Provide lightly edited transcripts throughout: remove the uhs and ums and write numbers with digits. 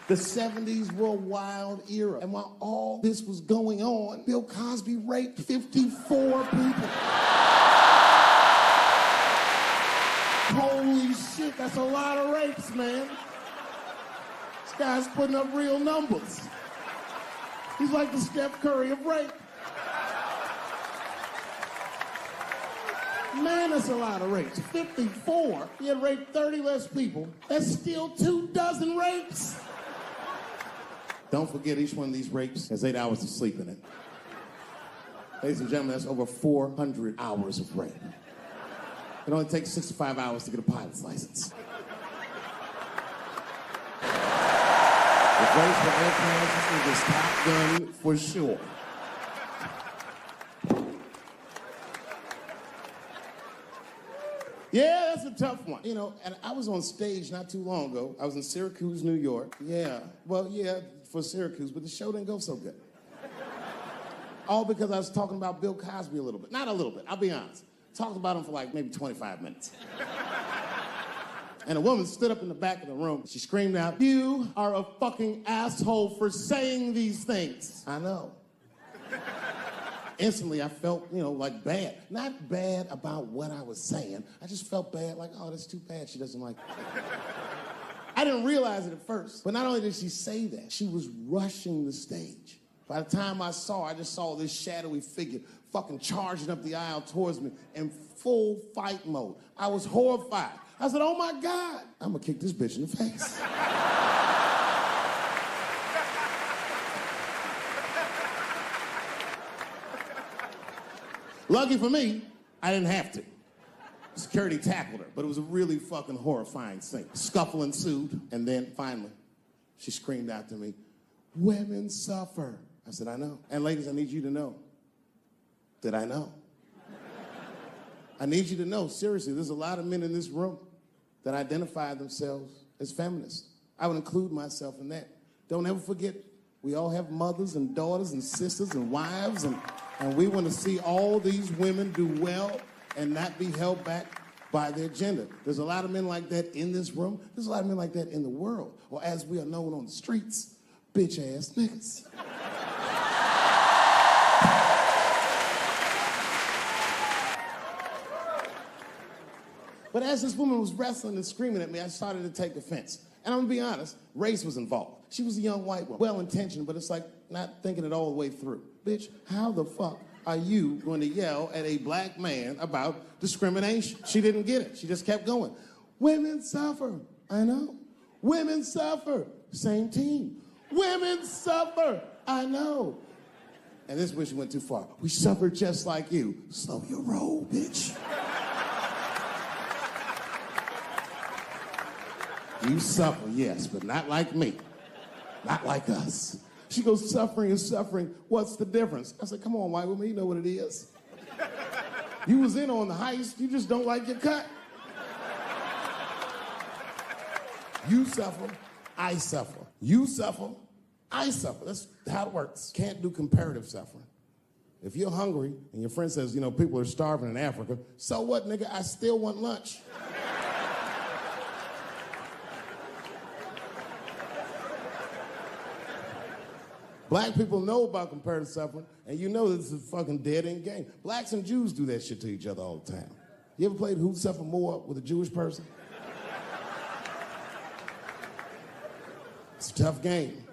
The 70s were a wild era. And while all this was going on, Bill Cosby raped 54 people. Holy shit, that's a lot of rapes, man. This guy's putting up real numbers. He's like the Steph Curry of rape. Man, that's a lot of rapes. 54. He had raped 30 less people. That's still 24 rapes. Don't forget, each one of these rapes has 8 hours of sleep in it. Ladies and gentlemen, that's over 400 hours of rape. It only takes 65 hours to get a pilot's license. If race for airplanes, this is Top Gun for sure. Yeah, that's a tough one. You know, and I was on stage not too long ago. I was in Syracuse, New York. Yeah, well, yeah, for Syracuse, but the show didn't go so good. All because I was talking about Bill Cosby a little bit. Not a little bit, I'll be honest. Talked about him for like maybe 25 minutes. And a woman stood up in the back of the room. She screamed out, "You are a fucking asshole for saying these things." I know. Instantly, I felt, like bad. Not bad about what I was saying. I just felt bad, like, oh, that's too bad she doesn't like it. I didn't realize it at first. But not only did she say that, she was rushing the stage. By the time I just saw this shadowy figure fucking charging up the aisle towards me in full fight mode. I was horrified. I said, oh my God, I'm gonna kick this bitch in the face. Lucky for me, I didn't have to. Security tackled her, but it was a really fucking horrifying scene. Scuffle ensued, and then finally, she screamed out to me, "Women suffer." I said, I know. And ladies, I need you to know that I know. I need you to know, seriously, there's a lot of men in this room that identify themselves as feminists. I would include myself in that. Don't ever forget, we all have mothers and daughters and sisters and wives, and we want to see all these women do well and not be held back by their gender. There's a lot of men like that in this room. There's a lot of men like that in the world, or as we are known on the streets, bitch-ass niggas. But as this woman was wrestling and screaming at me, I started to take offense. And I'm gonna be honest, race was involved. She was a young white woman, well-intentioned, but it's like not thinking it all the way through. Bitch, how the fuck are you going to yell at a black man about discrimination? She didn't get it. She just kept going. Women suffer. I know. Women suffer. Same team. Women suffer. I know. And this is where she went too far. We suffer just like you. Slow your roll, bitch. You suffer, yes, but not like me. Not like us. She goes, suffering is suffering. What's the difference? I said, come on, white woman, you know what it is. You was in on the heist, you just don't like your cut. You suffer, I suffer. You suffer, I suffer. That's how it works. Can't do comparative suffering. If you're hungry and your friend says, people are starving in Africa, so what, nigga? I still want lunch. Black people know about comparative suffering, and you know this is a fucking dead-end game. Blacks and Jews do that shit to each other all the time. You ever played Who'd Suffer More with a Jewish person? It's a tough game.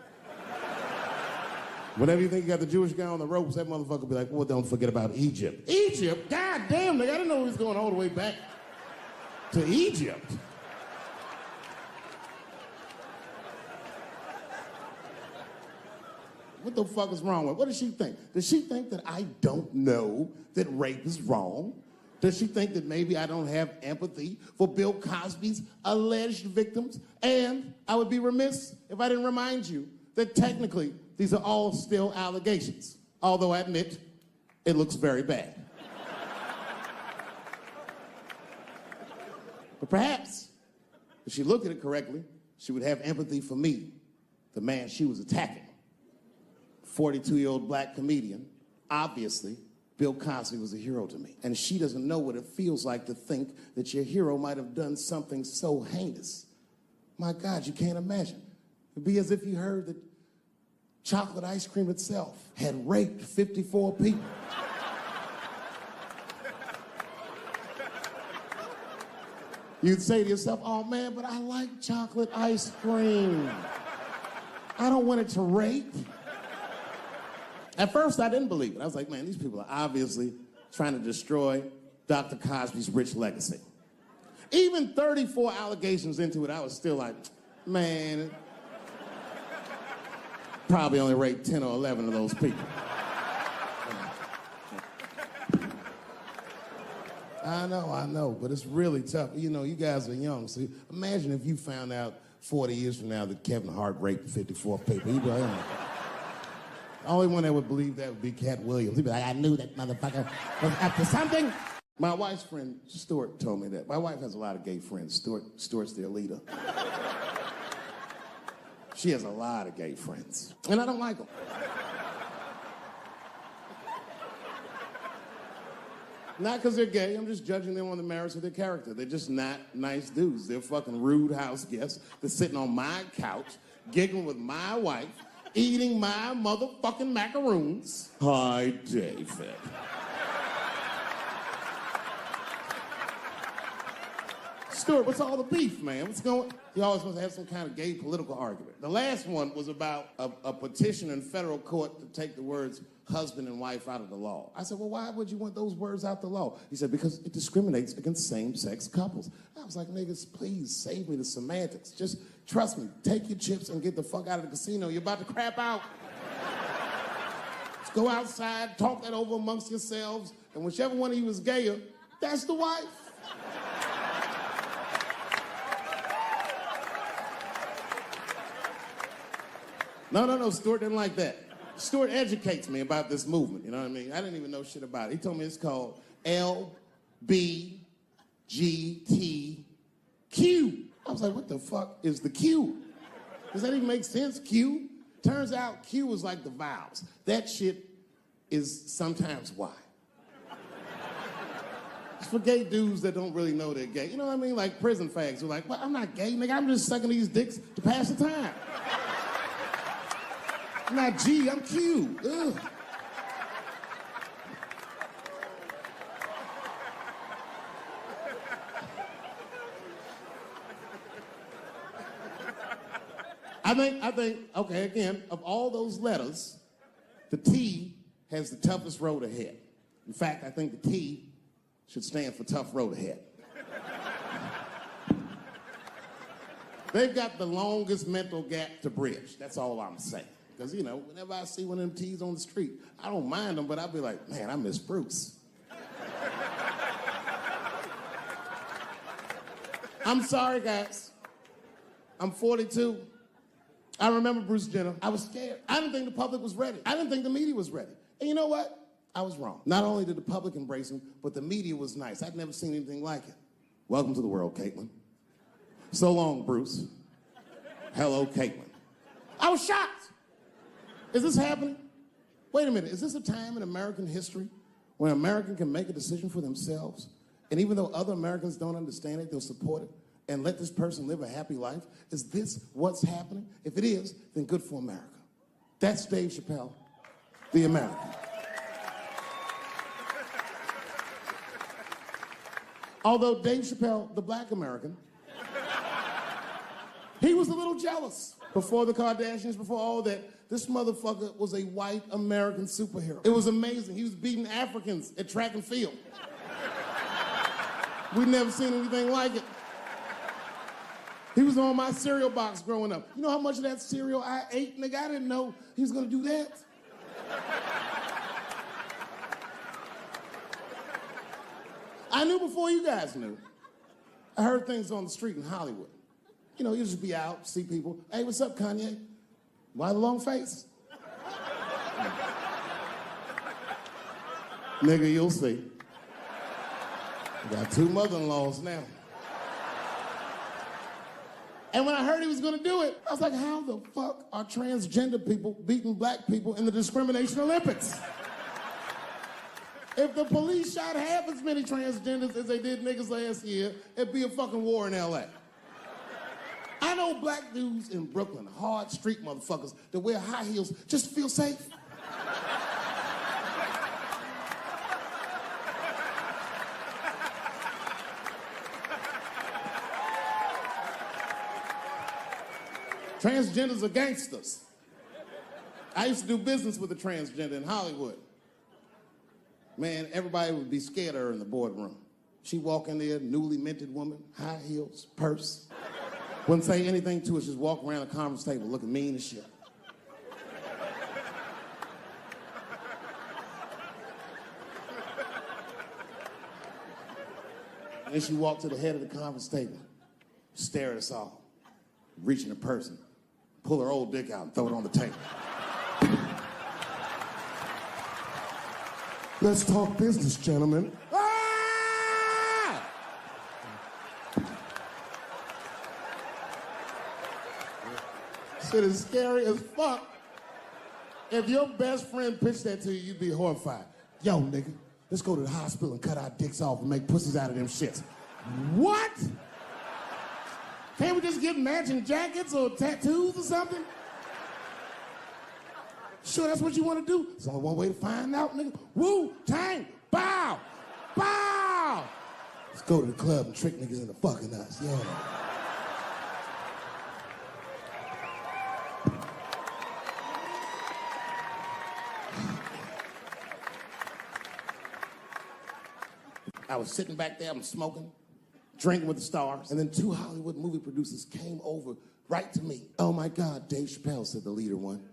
Whenever you think you got the Jewish guy on the ropes, that motherfucker will be like, well, don't forget about Egypt. Egypt? God damn, nigga, I didn't know he was going all the way back to Egypt. What the fuck is wrong with her? What does she think? Does she think that I don't know that rape is wrong? Does she think that maybe I don't have empathy for Bill Cosby's alleged victims? And I would be remiss if I didn't remind you that technically these are all still allegations, although I admit it looks very bad. But perhaps, if she looked at it correctly, she would have empathy for me, the man she was attacking. 42-year-old black comedian. Obviously, Bill Cosby was a hero to me. And she doesn't know what it feels like to think that your hero might have done something so heinous. My God, you can't imagine. It'd be as if you heard that chocolate ice cream itself had raped 54 people. You'd say to yourself, oh man, but I like chocolate ice cream. I don't want it to rape. At first, I didn't believe it. I was like, man, these people are obviously trying to destroy Dr. Cosby's rich legacy. Even 34 allegations into it, I was still like, man, probably only raped 10 or 11 of those people. I know, but it's really tough. You know, you guys are young, so imagine if you found out 40 years from now that Kevin Hart raped 54 people. You'd be like, oh. The only one that would believe that would be Cat Williams. He'd be like, I knew that motherfucker was up to something. My wife's friend, Stuart, told me that. My wife has a lot of gay friends. Stuart's their leader. She has a lot of gay friends, and I don't like them. Not because they're gay, I'm just judging them on the merits of their character. They're just not nice dudes. They're fucking rude house guests. They're sitting on my couch, giggling with my wife, eating my motherfucking macaroons. Hi, David. Stuart, what's all the beef, man? What's going on? He always wants to have some kind of gay political argument. The last one was about a petition in federal court to take the words husband and wife out of the law. I said, well, why would you want those words out the law? He said, because it discriminates against same-sex couples. I was like, niggas, please save me the semantics. Just trust me, take your chips and get the fuck out of the casino. You're about to crap out. Just go outside, talk that over amongst yourselves, and whichever one of you is gayer, that's the wife. No, Stuart didn't like that. Stuart educates me about this movement, you know what I mean? I didn't even know shit about it. He told me it's called LBGTQ. I was like, what the fuck is the Q? Does that even make sense, Q? Turns out Q is like the vowels. That shit is sometimes Y. It's for gay dudes that don't really know they're gay. You know what I mean? Like prison fags who are like, well, I'm not gay, nigga. I'm just sucking these dicks to pass the time. I'm not G, I'm Q. Ugh. I think, okay, again, of all those letters, the T has the toughest road ahead. In fact, I think the T should stand for tough road ahead. They've got the longest mental gap to bridge. That's all I'm saying. Because, you know, whenever I see one of them T's on the street, I don't mind them, but I'll be like, man, I miss Bruce. I'm sorry, guys. I'm 42. I remember Bruce Jenner. I was scared. I didn't think the public was ready. I didn't think the media was ready. And you know what? I was wrong. Not only did the public embrace him, but the media was nice. I'd never seen anything like it. Welcome to the world, Caitlin. So long, Bruce. Hello, Caitlin. I was shocked. Is this happening? Wait a minute, is this a time in American history where an American can make a decision for themselves, and even though other Americans don't understand it, they'll support it, and let this person live a happy life? Is this what's happening? If it is, then good for America. That's Dave Chappelle, the American. Although Dave Chappelle, the black American, he was a little jealous. Before the Kardashians, before all that, this motherfucker was a white American superhero. It was amazing. He was beating Africans at track and field. We'd never seen anything like it. He was on my cereal box growing up. You know how much of that cereal I ate, nigga? I didn't know he was gonna do that. I knew before you guys knew. I heard things on the street in Hollywood. You know, you just be out, see people. Hey, what's up, Kanye? Why the long face? Nigga, you'll see. I got 2 mother-in-laws now. And when I heard he was gonna do it, I was like, how the fuck are transgender people beating black people in the discrimination Olympics? If the police shot half as many transgenders as they did niggas last year, it'd be a fucking war in LA. I know black dudes in Brooklyn, hard street motherfuckers that wear high heels just to feel safe. Transgenders are gangsters. I used to do business with a transgender in Hollywood. Man, everybody would be scared of her in the boardroom. She'd walk in there, newly minted woman, high heels, purse. Wouldn't say anything to us, just walk around the conference table looking mean as shit. And then she walked to the head of the conference table, stare at us all, reach in her purse and pull her old dick out and throw it on the table. Let's talk business, gentlemen. Ah! Shit is scary as fuck. If your best friend pitched that to you, you'd be horrified. Yo, nigga, let's go to the hospital and cut our dicks off and make pussies out of them shits. What? Can't we just get matching jackets or tattoos or something? Sure, that's what you want to do? There's only one way to find out, nigga. Wu-Tang, bow, bow. Let's go to the club and trick niggas into fucking us, yeah. I was sitting back there, I'm smoking, drinking with the stars, and then 2 Hollywood movie producers came over right to me. Oh my God, Dave Chappelle, said the leader one.